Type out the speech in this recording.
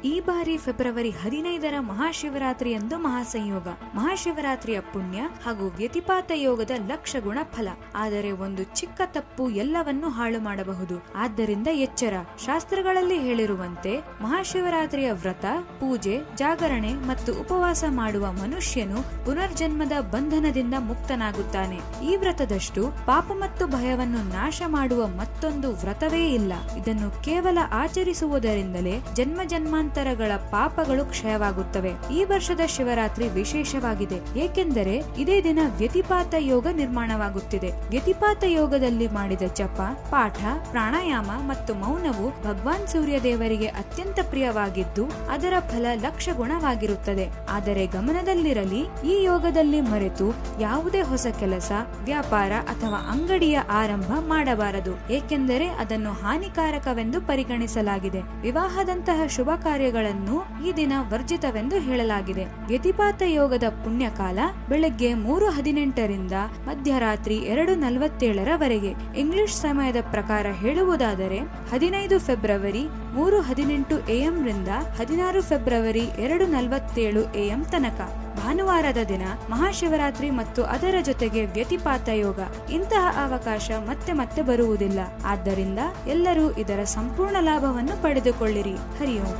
ಈ ಬಾರಿ ಫೆಬ್ರವರಿ 15ರ ಮಹಾಶಿವರಾತ್ರಿಯಂದು ಮಹಾಸಂಯೋಗ. ಮಹಾಶಿವರಾತ್ರಿಯ ಪುಣ್ಯ ಹಾಗೂ ವ್ಯತಿಪಾತ ಯೋಗದ ಲಕ್ಷ ಗುಣ ಫಲ. ಆದರೆ ಒಂದು ಚಿಕ್ಕ ತಪ್ಪು ಎಲ್ಲವನ್ನೂ ಹಾಳು ಮಾಡಬಹುದು. ಆದ್ದರಿಂದ ಎಚ್ಚರ. ಶಾಸ್ತ್ರಗಳಲ್ಲಿ ಹೇಳಿರುವಂತೆ ಮಹಾಶಿವರಾತ್ರಿಯ ವ್ರತ, ಪೂಜೆ, ಜಾಗರಣೆ ಮತ್ತು ಉಪವಾಸ ಮಾಡುವ ಮನುಷ್ಯನು ಪುನರ್ಜನ್ಮದ ಬಂಧನದಿಂದ ಮುಕ್ತನಾಗುತ್ತಾನೆ. ಈ ವ್ರತದಷ್ಟು ಪಾಪ ಮತ್ತು ಭಯವನ್ನು ನಾಶ ಮಾಡುವ ಮತ್ತೊಂದು ವ್ರತವೇ ಇಲ್ಲ. ಇದನ್ನು ಕೇವಲ ಆಚರಿಸುವುದರಿಂದಲೇ ಜನ್ಮ ಜನ್ಮಾಂತರಗಳ ಪಾಪಗಳು ಕ್ಷಯವಾಗುತ್ತವೆ. ಈ ವರ್ಷದ ಶಿವರಾತ್ರಿ ವಿಶೇಷವಾಗಿದೆ, ಏಕೆಂದರೆ ಇದೇ ದಿನ ವ್ಯತಿಪಾತ ಯೋಗ ನಿರ್ಮಾಣವಾಗುತ್ತಿದೆ. ವ್ಯತಿಪಾತ ಯೋಗದಲ್ಲಿ ಮಾಡಿದ ಜಪ, ಪಾಠ, ಪ್ರಾಣಾಯಾಮ ಮತ್ತು ಮೌನವು ಭಗವಾನ್ ಸೂರ್ಯ ದೇವರಿಗೆ ಅತ್ಯಂತ ಪ್ರಿಯವಾಗಿದ್ದು ಅದರ ಫಲ ಲಕ್ಷ ಗುಣವಾಗಿರುತ್ತದೆ. ಆದರೆ ಗಮನದಲ್ಲಿರಲಿ, ಈ ಯೋಗದಲ್ಲಿ ಮರೆತು ಯಾವುದೇ ಹೊಸ ಕೆಲಸ, ವ್ಯಾಪಾರ ಅಥವಾ ಅಂಗಡಿಯ ಆರಂಭ ಮಾಡಬಾರದು, ಏಕೆಂದರೆ ಅದನ್ನು ಹಾನಿಕಾರಕವೆಂದು ಪರಿಗಣಿಸಲಾಗಿದೆ. ವಿವಾಹದಂತಹ ಶುಭ ಕಾರ್ಯಗಳನ್ನು ಈ ದಿನ ವರ್ಜಿತವೆಂದು ಹೇಳಲಾಗಿದೆ. ವ್ಯತಿಪಾತ ಯೋಗದ ಪುಣ್ಯಕಾಲ ಬೆಳಗ್ಗೆ 3:18ರಿಂದ ಮಧ್ಯರಾತ್ರಿ 2:47ರವರೆಗೆ. ಇಂಗ್ಲಿಷ್ ಸಮಯದ ಪ್ರಕಾರ ಹೇಳುವುದಾದರೆ 15 ಫೆಬ್ರವರಿ 3:18 AM ರಿಂದ 16 ಫೆಬ್ರವರಿ 2:47 AM ತನಕ. ಭಾನುವಾರದ ದಿನ ಮಹಾಶಿವರಾತ್ರಿ ಮತ್ತು ಅದರ ಜೊತೆಗೆ ವ್ಯತಿಪಾತ ಯೋಗ. ಇಂತಹ ಅವಕಾಶ ಮತ್ತೆ ಮತ್ತೆ ಬರುವುದಿಲ್ಲ. ಆದ್ದರಿಂದ ಎಲ್ಲರೂ ಇದರ ಸಂಪೂರ್ಣ ಲಾಭವನ್ನು ಪಡೆದುಕೊಳ್ಳಿರಿ. ಹರಿ ಓಂ.